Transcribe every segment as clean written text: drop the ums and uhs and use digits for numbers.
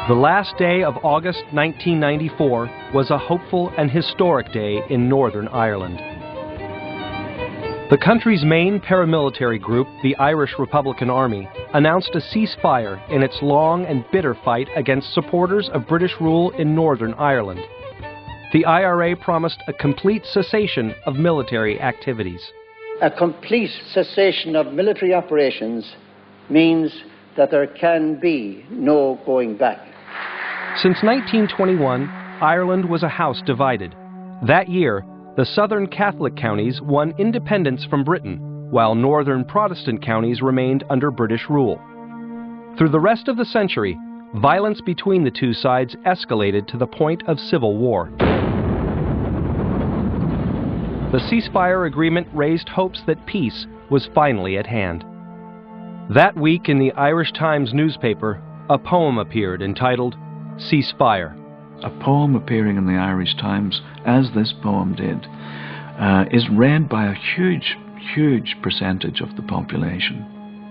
The last day of August 1994 was a hopeful and historic day in Northern Ireland. The country's main paramilitary group, the Irish Republican Army, announced a ceasefire in its long and bitter fight against supporters of British rule in Northern Ireland. The IRA promised a complete cessation of military activities. A complete cessation of military operations means that there can be no going back. Since 1921, Ireland was a house divided. That year, the southern Catholic counties won independence from Britain, while northern Protestant counties remained under British rule. Through the rest of the century, violence between the two sides escalated to the point of civil war. The ceasefire agreement raised hopes that peace was finally at hand. That week in the Irish Times newspaper, a poem appeared entitled Ceasefire. A poem appearing in the Irish Times, as this poem did, is read by a huge percentage of the population.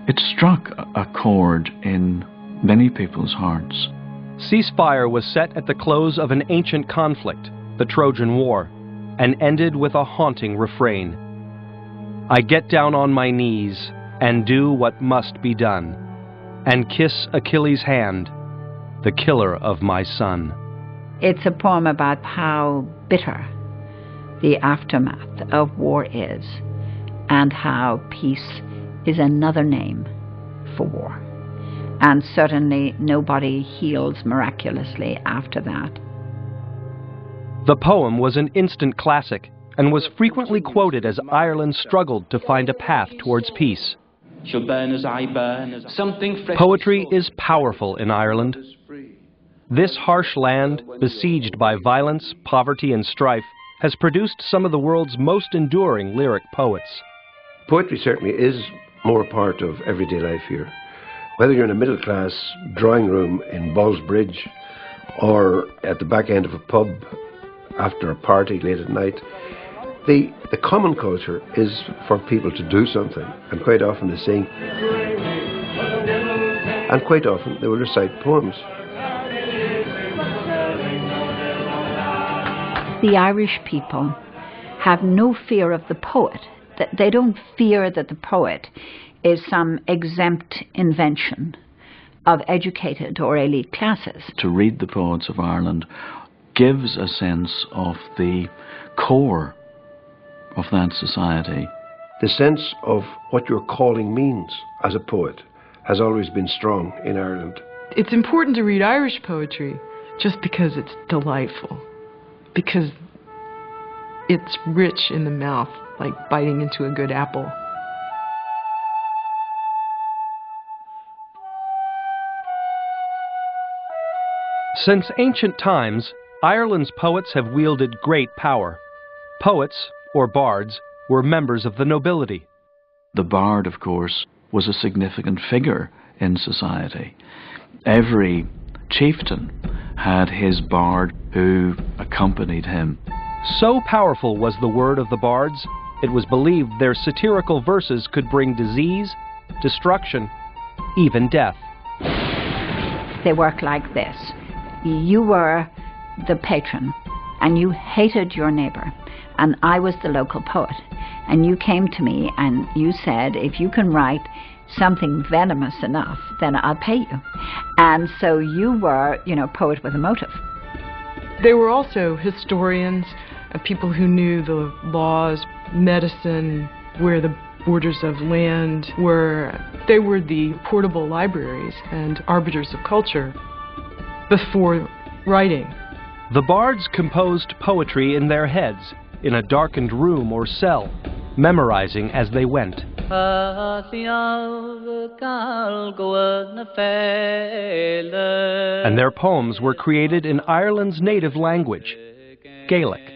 It struck a chord in many people's hearts. Ceasefire was set at the close of an ancient conflict, the Trojan War, and ended with a haunting refrain. I get down on my knees and do what must be done, and kiss Achilles' hand, the killer of my son. It's a poem about how bitter the aftermath of war is, and how peace is another name for war. And certainly nobody heals miraculously after that. The poem was an instant classic and was frequently quoted as Ireland struggled to find a path towards peace. Poetry is powerful in Ireland. This harsh land, besieged by violence, poverty, and strife, has produced some of the world's most enduring lyric poets. Poetry certainly is more a part of everyday life here. Whether you're in a middle-class drawing room in Ballsbridge or at the back end of a pub after a party late at night, the common culture is for people to do something, and quite often they sing, and quite often they will recite poems. The Irish people have no fear of the poet. They don't fear that the poet is some exempt invention of educated or elite classes. To read the poets of Ireland gives a sense of the core of that society. The sense of what your calling means as a poet has always been strong in Ireland. It's important to read Irish poetry just because it's delightful, because it's rich in the mouth, like biting into a good apple. Since ancient times, Ireland's poets have wielded great power. Poets, or bards, were members of the nobility. The bard, of course, was a significant figure in society. Every chieftain had his bard who accompanied him. So powerful was the word of the bards, it was believed their satirical verses could bring disease, destruction, even death. They work like this. You were the patron, and you hated your neighbor, and I was the local poet, and you came to me and you said, if you can write something venomous enough, then I'll pay you. And so you were, poet with a motive. They were also historians and people who knew the laws, medicine, where the borders of land were. They were the portable libraries and arbiters of culture before writing. The bards composed poetry in their heads, in a darkened room or cell, memorizing as they went. And their poems were created in Ireland's native language, Gaelic.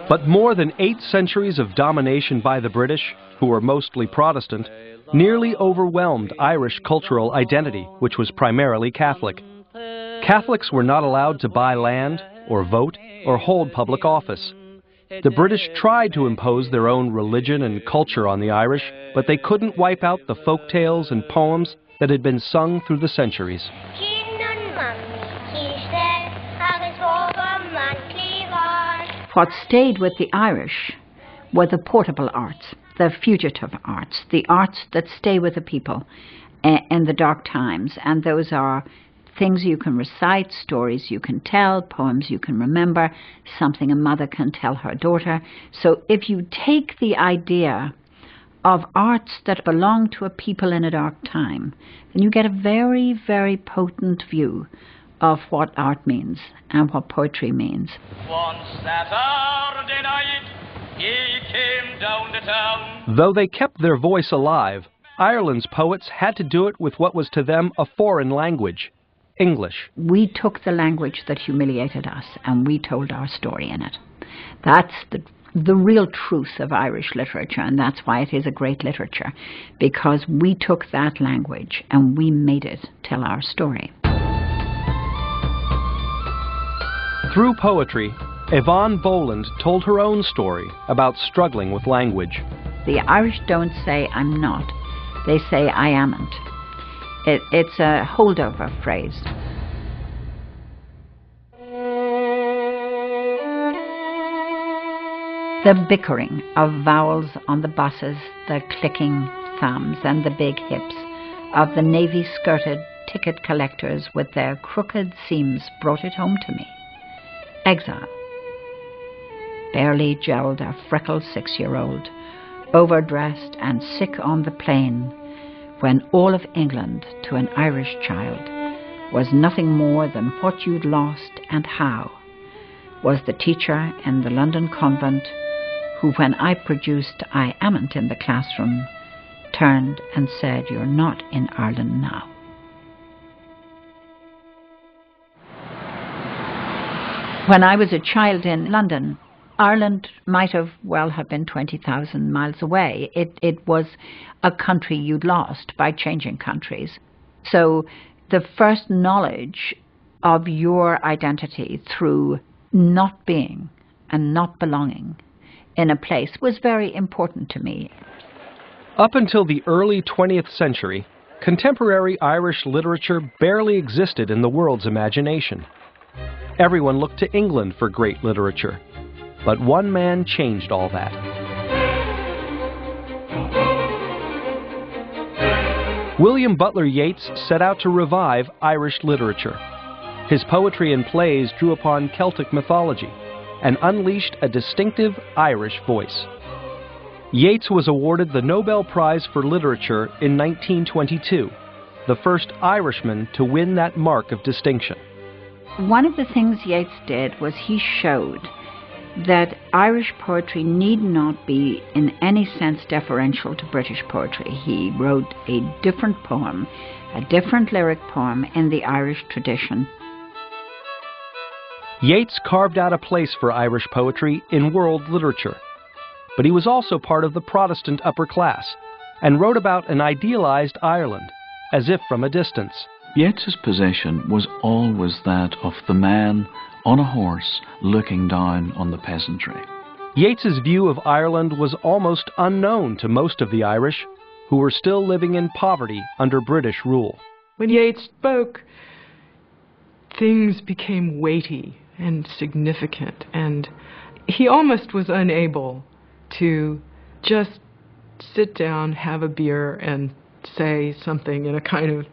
But more than 8 centuries of domination by the British, who were mostly Protestant, nearly overwhelmed Irish cultural identity, which was primarily Catholic. Catholics were not allowed to buy land, or vote, or hold public office. The British tried to impose their own religion and culture on the Irish, but they couldn't wipe out the folk tales and poems that had been sung through the centuries. What stayed with the Irish were the portable arts, the fugitive arts, the arts that stay with the people in the dark times. And those are things you can recite, stories you can tell, poems you can remember, something a mother can tell her daughter. So if you take the idea of arts that belong to a people in a dark time, then you get a very, very potent view of what art means and what poetry means. One Saturday night, he came down to town. Though they kept their voice alive, Ireland's poets had to do it with what was to them a foreign language, English. We took the language that humiliated us and we told our story in it. That's the real truth of Irish literature, and that's why it is a great literature, because we took that language and we made it tell our story. Through poetry, Yvonne Boland told her own story about struggling with language. The Irish don't say I'm not, they say I amn't. It's a holdover phrase. The bickering of vowels on the buses, the clicking thumbs and the big hips of the navy-skirted ticket collectors with their crooked seams brought it home to me. Exile. Barely gelled a freckled 6-year-old, overdressed and sick on the plane, when all of England to an Irish child was nothing more than what you'd lost and how, was the teacher in the London convent who, when I produced I amn't in the classroom, turned and said, "You're not in Ireland now." When I was a child in London, Ireland might have been 20,000 miles away. It was a country you'd lost by changing countries. So the first knowledge of your identity through not being and not belonging in a place was very important to me. Up until the early 20th century, contemporary Irish literature barely existed in the world's imagination. Everyone looked to England for great literature. But one man changed all that. William Butler Yeats set out to revive Irish literature. His poetry and plays drew upon Celtic mythology and unleashed a distinctive Irish voice. Yeats was awarded the Nobel Prize for Literature in 1922, the first Irishman to win that mark of distinction. One of the things Yeats did was he showed that Irish poetry need not be in any sense deferential to British poetry. He wrote a different poem, a different lyric poem in the Irish tradition. Yeats carved out a place for Irish poetry in world literature, but he was also part of the Protestant upper class and wrote about an idealized Ireland, as if from a distance. Yeats's position was always that of the man on a horse looking down on the peasantry. Yeats's view of Ireland was almost unknown to most of the Irish, who were still living in poverty under British rule. When Yeats spoke, things became weighty and significant, and he almost was unable to just sit down, have a beer, and say something in a kind of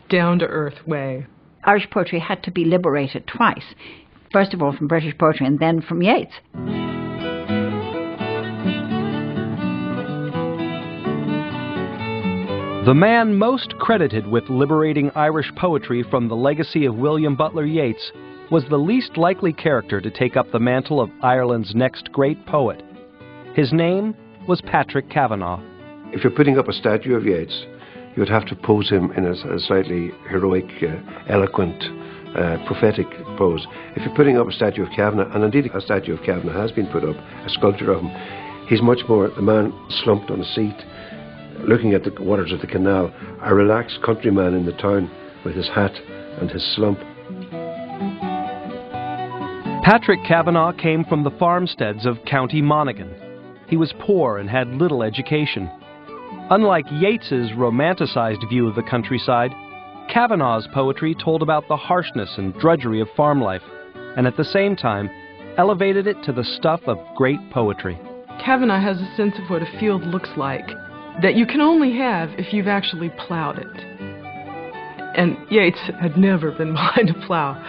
down-to-earth way. Irish poetry had to be liberated twice. First of all from British poetry and then from Yeats. The man most credited with liberating Irish poetry from the legacy of William Butler Yeats was the least likely character to take up the mantle of Ireland's next great poet. His name was Patrick Kavanagh. If you're putting up a statue of Yeats, you would have to pose him in a slightly heroic, eloquent, prophetic pose. If you're putting up a statue of Kavanagh, and indeed a statue of Kavanagh has been put up, a sculpture of him, he's much more the man slumped on a seat, looking at the waters of the canal, a relaxed countryman in the town with his hat and his slump. Patrick Kavanagh came from the farmsteads of County Monaghan. He was poor and had little education. Unlike Yeats's romanticized view of the countryside, Kavanagh's poetry told about the harshness and drudgery of farm life, and at the same time elevated it to the stuff of great poetry. Kavanagh has a sense of what a field looks like that you can only have if you've actually plowed it. And Yeats had never been behind a plow.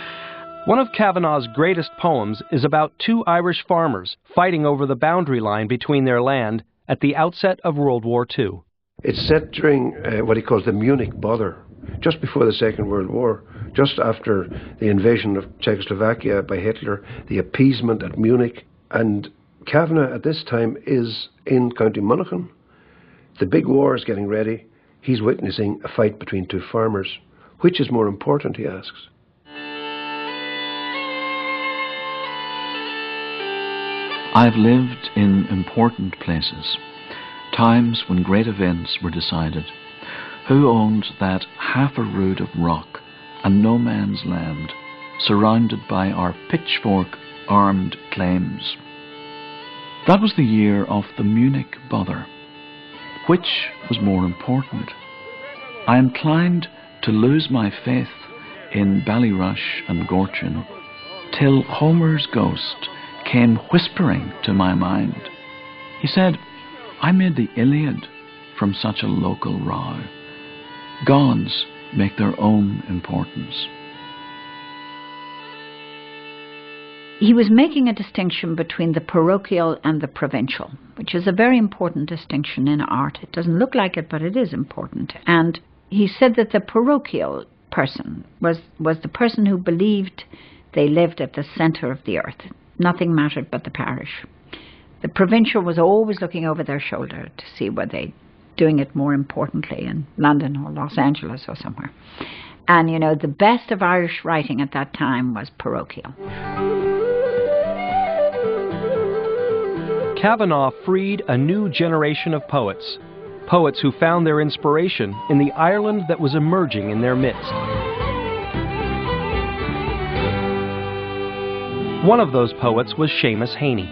One of Kavanagh's greatest poems is about two Irish farmers fighting over the boundary line between their land at the outset of World War II. It's set during what he calls the Munich bother, just before the Second World War, just after the invasion of Czechoslovakia by Hitler, the appeasement at Munich. And Kavanagh at this time is in County Monaghan. The big war is getting ready. He's witnessing a fight between two farmers. Which is more important, he asks. I've lived in important places, times when great events were decided. Who owned that half a rood of rock and no man's land, surrounded by our pitchfork-armed claims? That was the year of the Munich bother. Which was more important? I inclined to lose my faith in Ballyrush and Gortin, till Homer's ghost came whispering to my mind. He said, I made the Iliad from such a local row. Gods make their own importance. He was making a distinction between the parochial and the provincial, which is a very important distinction in art. It doesn't look like it, but it is important. And he said that the parochial person was the person who believed they lived at the centre of the earth. Nothing mattered but the parish. The provincial was always looking over their shoulder to see were they doing it more importantly in London or Los Angeles or somewhere. And, you know, the best of Irish writing at that time was parochial. Kavanagh freed a new generation of poets, poets who found their inspiration in the Ireland that was emerging in their midst. One of those poets was Seamus Heaney.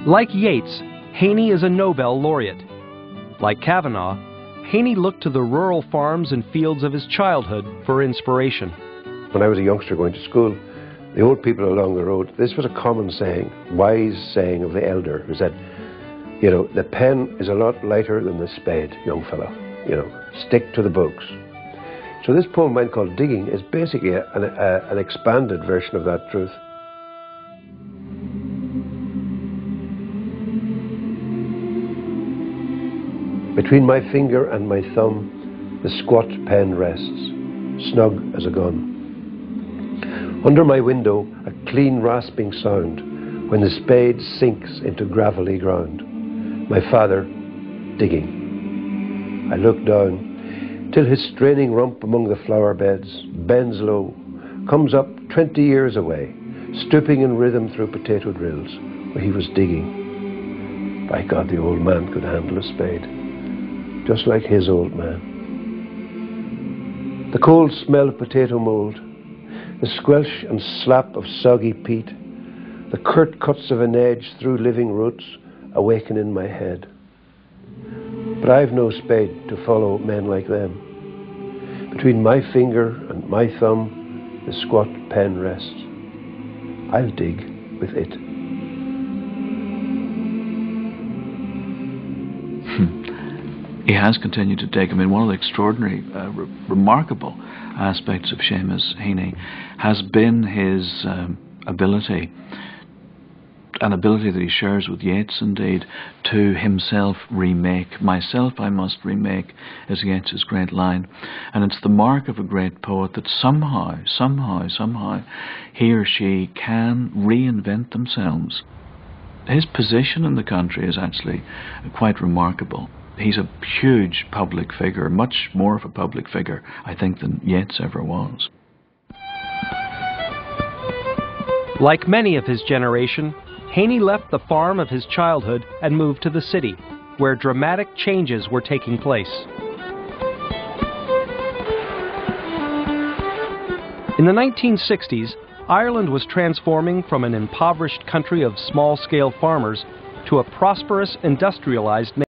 Like Yeats, Heaney is a Nobel laureate. Like Kavanagh, Heaney looked to the rural farms and fields of his childhood for inspiration. When I was a youngster going to school, the old people along the road, this was a common saying, wise saying of the elder, who said, you know, the pen is a lot lighter than the spade, young fellow. You know, stick to the books. So this poem of mine called Digging is basically an expanded version of that truth. Between my finger and my thumb, the squat pen rests, snug as a gun. Under my window, a clean rasping sound when the spade sinks into gravelly ground. My father, digging. I look down, till his straining rump among the flower beds bends low, comes up 20 years away, stooping in rhythm through potato drills, where he was digging. By God, the old man could handle a spade, just like his old man. The cold smell of potato mould, the squelch and slap of soggy peat, the curt cuts of an edge through living roots awaken in my head. But I've no spade to follow men like them. Between my finger and my thumb, the squat pen rests. I'll dig with it. He has continued to dig. I mean, one of the extraordinary, remarkable aspects of Seamus Heaney has been his ability, an ability that he shares with Yeats indeed, to himself remake. Myself I must remake is Yeats's great line. And it's the mark of a great poet that somehow, he or she can reinvent themselves. His position in the country is actually quite remarkable. He's a huge public figure, much more of a public figure, I think, than Yeats ever was. Like many of his generation, Heaney left the farm of his childhood and moved to the city, where dramatic changes were taking place. In the 1960s, Ireland was transforming from an impoverished country of small-scale farmers to a prosperous, industrialized nation.